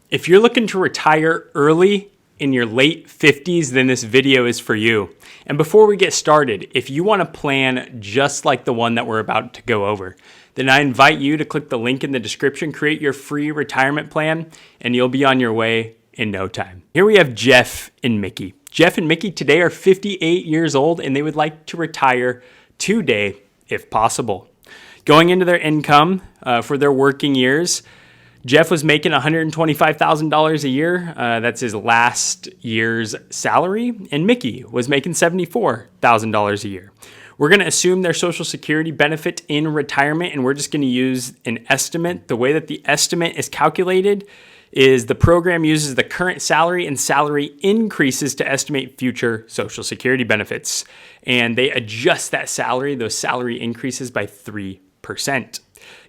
If you're looking to retire early in your late 50s, then this video is for you. And before we get started, if you want a plan just like the one that we're about to go over, then I invite you to click the link in the description, create your free retirement plan, and you'll be on your way in no time. Here we have Jeff and Mickey. Jeff and Mickey today are 58 years old and they would like to retire today if possible. Going into their income for their working years, Jeff was making $125,000 a year. That's his last year's salary. And Mickey was making $74,000 a year. We're going to assume their Social Security benefit in retirement, and we're just going to use an estimate. The way that the estimate is calculated is the program uses the current salary and salary increases to estimate future Social Security benefits. And they adjust that salary, those salary increases, by 3%.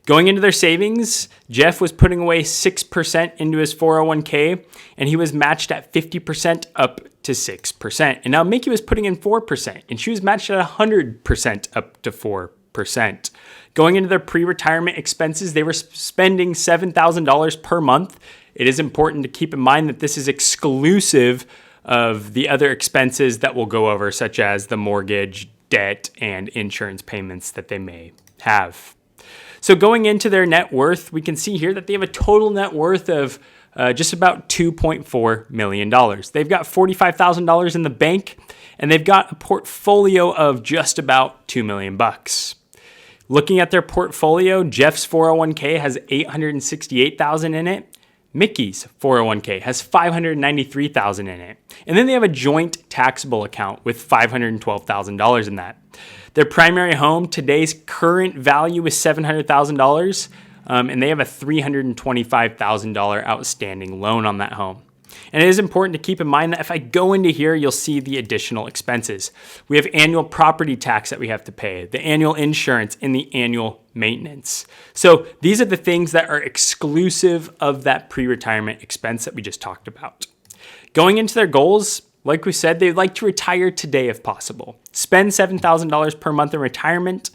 Going into their savings, Jeff was putting away 6% into his 401k, and he was matched at 50% up to 6%. And now Mickey was putting in 4%, and she was matched at 100% up to 4%. Going into their pre-retirement expenses, they were spending $7,000 per month. It is important to keep in mind that this is exclusive of the other expenses that we'll go over, such as the mortgage, debt, and insurance payments that they may have. So going into their net worth, we can see here that they have a total net worth of just about $2.4 million. They've got $45,000 in the bank, and they've got a portfolio of just about $2 million. Looking at their portfolio, Jeff's 401k has $868,000 in it. Mickey's 401k has $593,000 in it. And then they have a joint taxable account with $512,000 in that. Their primary home, today's current value is $700,000, and they have a $325,000 outstanding loan on that home. And it is important to keep in mind that if I go into here, you'll see the additional expenses. We have annual property tax that we have to pay, the annual insurance, and the annual maintenance. So these are the things that are exclusive of that pre-retirement expense that we just talked about. Going into their goals, like we said, they'd like to retire today if possible. Spend $7,000 per month in retirement,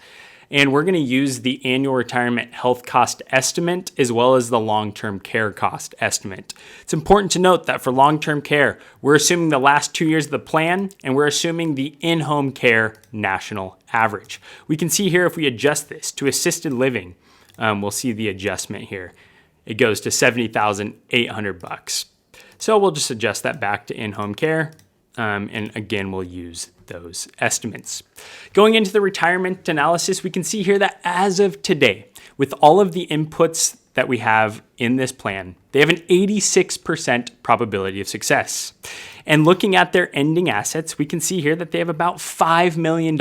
and we're going to use the annual retirement health cost estimate as well as the long-term care cost estimate. It's important to note that for long-term care, we're assuming the last 2 years of the plan, and we're assuming the in-home care national average. We can see here if we adjust this to assisted living, we'll see the adjustment here. It goes to $70,800. So we'll just adjust that back to in-home care. And again, we'll use those estimates. Going into the retirement analysis, we can see here that as of today, with all of the inputs that we have in this plan, they have an 86% probability of success. And looking at their ending assets, we can see here that they have about $5 million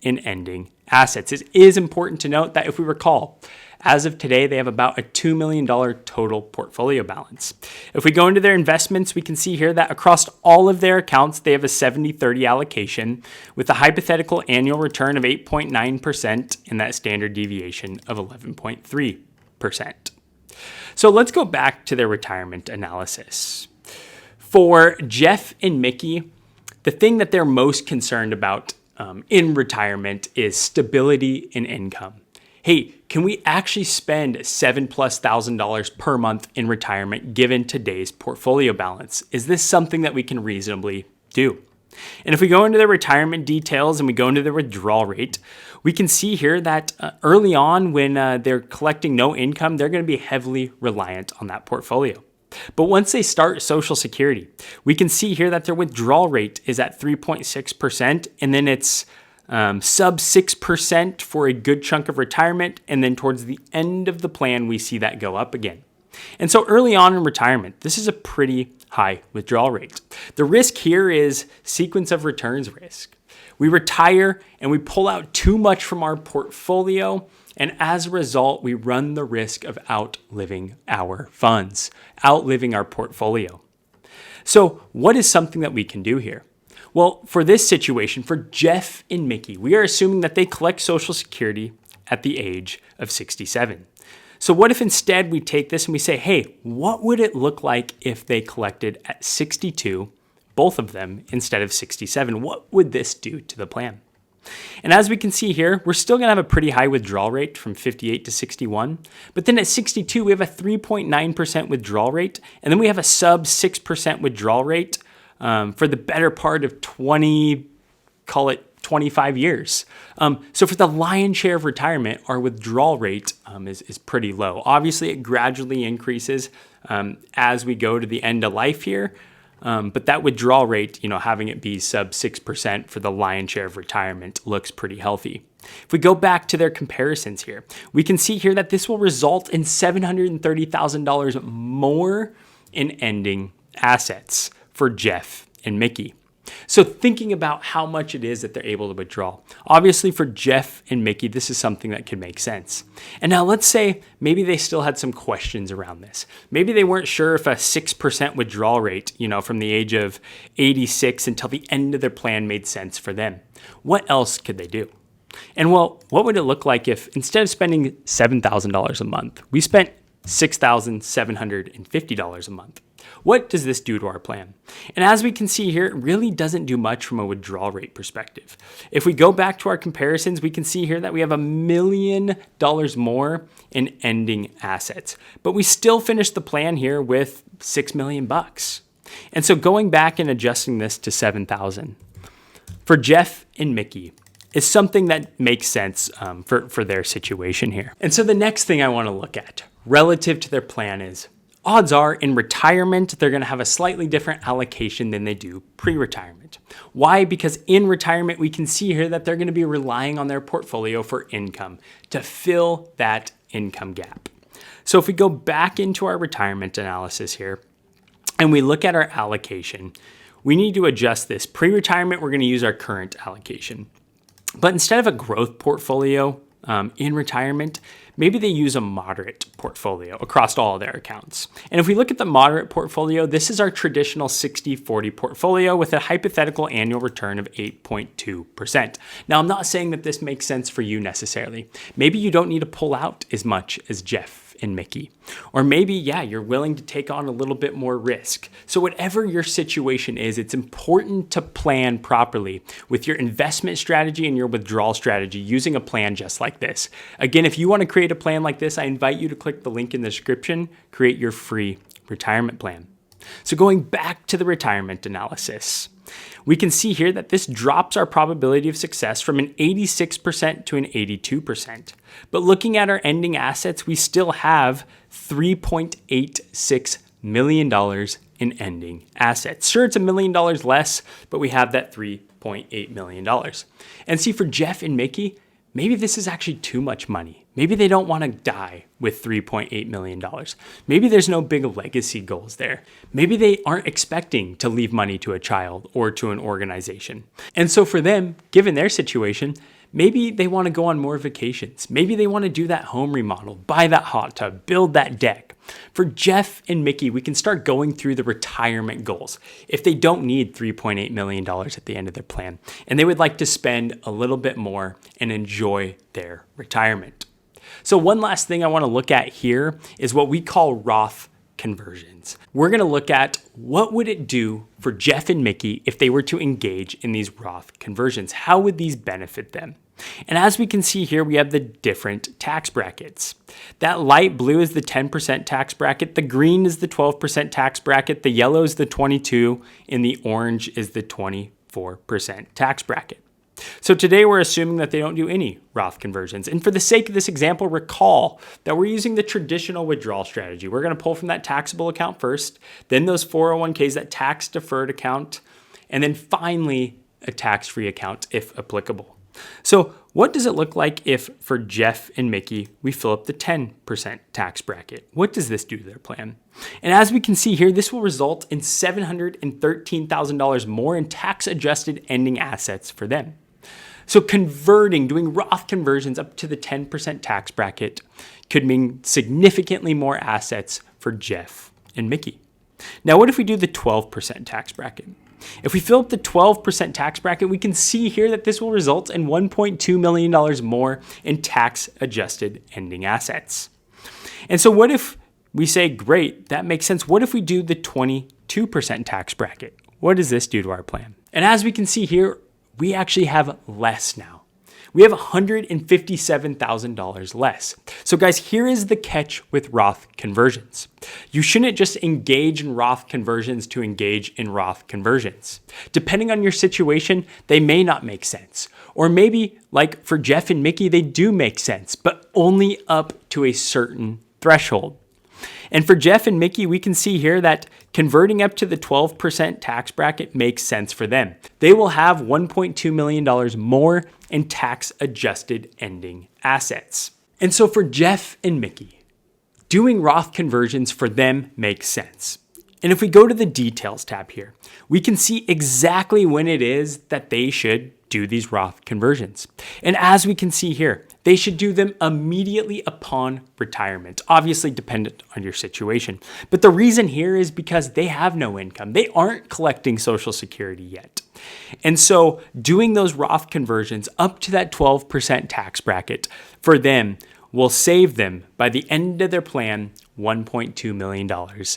in ending assets. It is important to note that if we recall, as of today, they have about a $2 million total portfolio balance. If we go into their investments, we can see here that across all of their accounts, they have a 70-30 allocation with a hypothetical annual return of 8.9% and that standard deviation of 11.3%. So let's go back to their retirement analysis. For Jeff and Mickey, the thing that they're most concerned about in retirement is stability in income. Hey, can we actually spend $7,000+ per month in retirement given today's portfolio balance? Is this something that we can reasonably do? And if we go into the retirement details and we go into the withdrawal rate, we can see here that early on when they're collecting no income, they're going to be heavily reliant on that portfolio. But once they start Social Security, we can see here that their withdrawal rate is at 3.6%, and then it's sub 6% for a good chunk of retirement, and then towards the end of the plan, we see that go up again. And so early on in retirement, this is a pretty high withdrawal rate. The risk here is sequence of returns risk. We retire and we pull out too much from our portfolio, and as a result, we run the risk of outliving our funds, outliving our portfolio. So what is something that we can do here? Well, for this situation, for Jeff and Mickey, we are assuming that they collect Social Security at the age of 67. So what if instead we take this and we say, hey, what would it look like if they collected at 62, both of them, instead of 67? What would this do to the plan? And as we can see here, we're still going to have a pretty high withdrawal rate from 58 to 61. But then at 62, we have a 3.9% withdrawal rate. And then we have a sub 6% withdrawal rate for the better part of 25 years. So for the lion's share of retirement, our withdrawal rate is pretty low. Obviously, it gradually increases as we go to the end of life here. But that withdrawal rate, having it be sub 6% for the lion's share of retirement looks pretty healthy. If we go back to their comparisons here, we can see here that this will result in $730,000 more in ending assets for Jeff and Mickey. So thinking about how much it is that they're able to withdraw. Obviously for Jeff and Mickey, this is something that could make sense. And now let's say maybe they still had some questions around this. Maybe they weren't sure if a 6% withdrawal rate, from the age of 86 until the end of their plan made sense for them. What else could they do? And well, what would it look like if instead of spending $7,000 a month, we spent $6,750 a month? What does this do to our plan? And as we can see here, it really doesn't do much from a withdrawal rate perspective. If we go back to our comparisons, we can see here that we have $1 million more in ending assets, but we still finished the plan here with $6 million. And so going back and adjusting this to 7,000 for Jeff and Mickey is something that makes sense for their situation here. And so the next thing I want to look at relative to their plan is odds are in retirement, they're going to have a slightly different allocation than they do pre-retirement. Why? Because in retirement, we can see here that they're going to be relying on their portfolio for income to fill that income gap. So if we go back into our retirement analysis here and we look at our allocation, we need to adjust this. Pre-retirement, we're going to use our current allocation. But instead of a growth portfolio in retirement, maybe they use a moderate portfolio across all their accounts. And if we look at the moderate portfolio, this is our traditional 60-40 portfolio with a hypothetical annual return of 8.2%. Now, I'm not saying that this makes sense for you necessarily. Maybe you don't need to pull out as much as Jeff and Mickey. Or maybe, you're willing to take on a little bit more risk. So whatever your situation is, it's important to plan properly with your investment strategy and your withdrawal strategy using a plan just like this. Again, if you want to create a plan like this, I invite you to click the link in the description, create your free retirement plan. So going back to the retirement analysis, we can see here that this drops our probability of success from an 86% to an 82%. But looking at our ending assets, we still have $3.86 million in ending assets. Sure, it's $1 million less, but we have that $3.8 million. And see, for Jeff and Mickey, maybe this is actually too much money. Maybe they don't want to die with $3.8 million. Maybe there's no big legacy goals there. Maybe they aren't expecting to leave money to a child or to an organization. And so for them, given their situation, maybe they want to go on more vacations. Maybe they want to do that home remodel, buy that hot tub, build that deck. For Jeff and Mickey, we can start going through the retirement goals. If they don't need $3.8 million at the end of their plan, and they would like to spend a little bit more and enjoy their retirement. So one last thing I want to look at here is what we call Roth conversions. We're going to look at what would it do for Jeff and Mickey if they were to engage in these Roth conversions. How would these benefit them? And as we can see here, we have the different tax brackets. That light blue is the 10% tax bracket. The green is the 12% tax bracket. The yellow is the 22%, and the orange is the 24% tax bracket. So today we're assuming that they don't do any Roth conversions. And for the sake of this example, recall that we're using the traditional withdrawal strategy. We're going to pull from that taxable account first, then those 401ks, that tax deferred account, and then finally a tax-free account if applicable. So what does it look like if for Jeff and Mickey, we fill up the 10% tax bracket? What does this do to their plan? And as we can see here, this will result in $713,000 more in tax-adjusted ending assets for them. So doing Roth conversions up to the 10% tax bracket could mean significantly more assets for Jeff and Mickey. Now, what if we do the 12% tax bracket? If we fill up the 12% tax bracket, we can see here that this will result in $1.2 million more in tax-adjusted ending assets. And so what if we say, great, that makes sense. What if we do the 22% tax bracket? What does this do to our plan? And as we can see here, we actually have less now. We have $157,000 less. So guys, here is the catch with Roth conversions. You shouldn't just engage in Roth conversions to engage in Roth conversions. Depending on your situation, they may not make sense. Or maybe, like for Jeff and Mickey, they do make sense, but only up to a certain threshold. And for Jeff and Mickey, we can see here that converting up to the 12% tax bracket makes sense for them. They will have $1.2 million more in tax-adjusted ending assets. And so for Jeff and Mickey, doing Roth conversions for them makes sense. And if we go to the details tab here, we can see exactly when it is that they should do these Roth conversions. And as we can see here, they should do them immediately upon retirement, obviously dependent on your situation. But the reason here is because they have no income. They aren't collecting Social Security yet. And so doing those Roth conversions up to that 12% tax bracket for them will save them, by the end of their plan, $1.2 million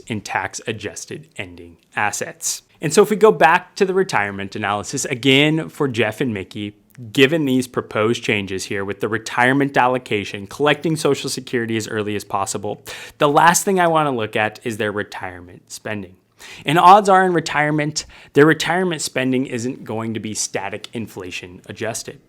in tax-adjusted ending assets. And so if we go back to the retirement analysis, again, for Jeff and Mickey, given these proposed changes here with the retirement allocation, collecting Social Security as early as possible, the last thing I want to look at is their retirement spending. And odds are in retirement, their retirement spending isn't going to be static inflation adjusted.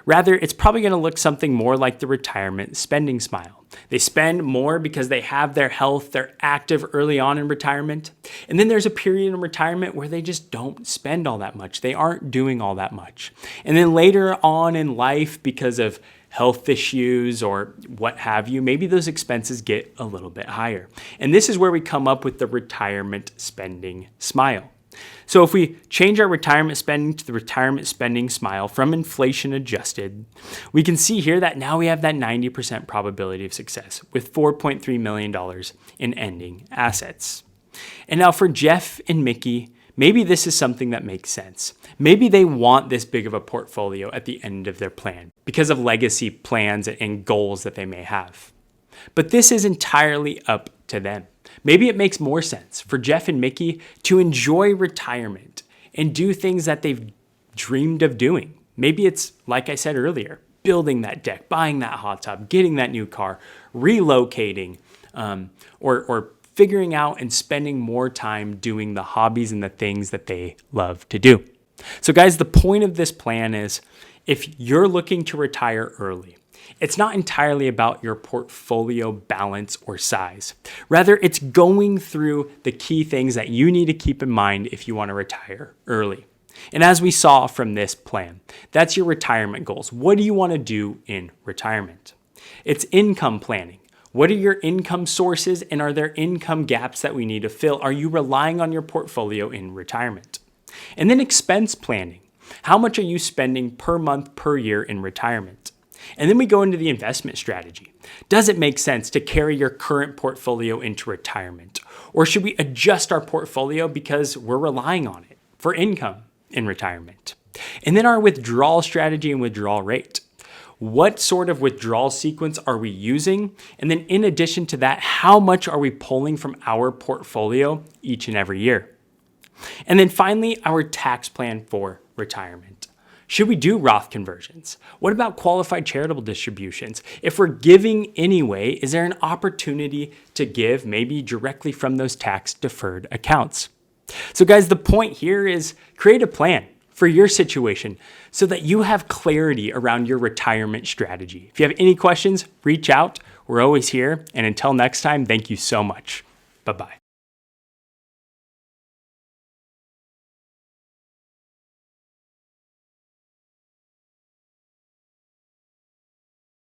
Rather, it's probably going to look something more like the retirement spending smile. They spend more because they have their health, they're active early on in retirement. And then there's a period in retirement where they just don't spend all that much. They aren't doing all that much. And then later on in life, because of health issues or what have you, maybe those expenses get a little bit higher. And this is where we come up with the retirement spending smile. So if we change our retirement spending to the retirement spending smile from inflation adjusted, we can see here that now we have that 90% probability of success with $4.3 million in ending assets. And now for Jeff and Mickey, maybe this is something that makes sense. Maybe they want this big of a portfolio at the end of their plan because of legacy plans and goals that they may have. But this is entirely up to them. Maybe it makes more sense for Jeff and Mickey to enjoy retirement and do things that they've dreamed of doing. Maybe it's, like I said earlier, building that deck, buying that hot tub, getting that new car, relocating, or figuring out and spending more time doing the hobbies and the things that they love to do. So guys, the point of this plan is if you're looking to retire early, it's not entirely about your portfolio balance or size. Rather, it's going through the key things that you need to keep in mind if you want to retire early. And as we saw from this plan, that's your retirement goals. What do you want to do in retirement? It's income planning. What are your income sources and are there income gaps that we need to fill? Are you relying on your portfolio in retirement? And then expense planning. How much are you spending per month, per year in retirement? And then we go into the investment strategy. Does it make sense to carry your current portfolio into retirement? Or should we adjust our portfolio because we're relying on it for income in retirement? And then our withdrawal strategy and withdrawal rate. What sort of withdrawal sequence are we using? And then in addition to that, how much are we pulling from our portfolio each and every year? And then finally, our tax plan for retirement. Should we do Roth conversions? What about qualified charitable distributions? If we're giving anyway, is there an opportunity to give maybe directly from those tax deferred accounts? So guys, the point here is create a plan for your situation so that you have clarity around your retirement strategy. If you have any questions, reach out. We're always here. And until next time, thank you so much. Bye-bye.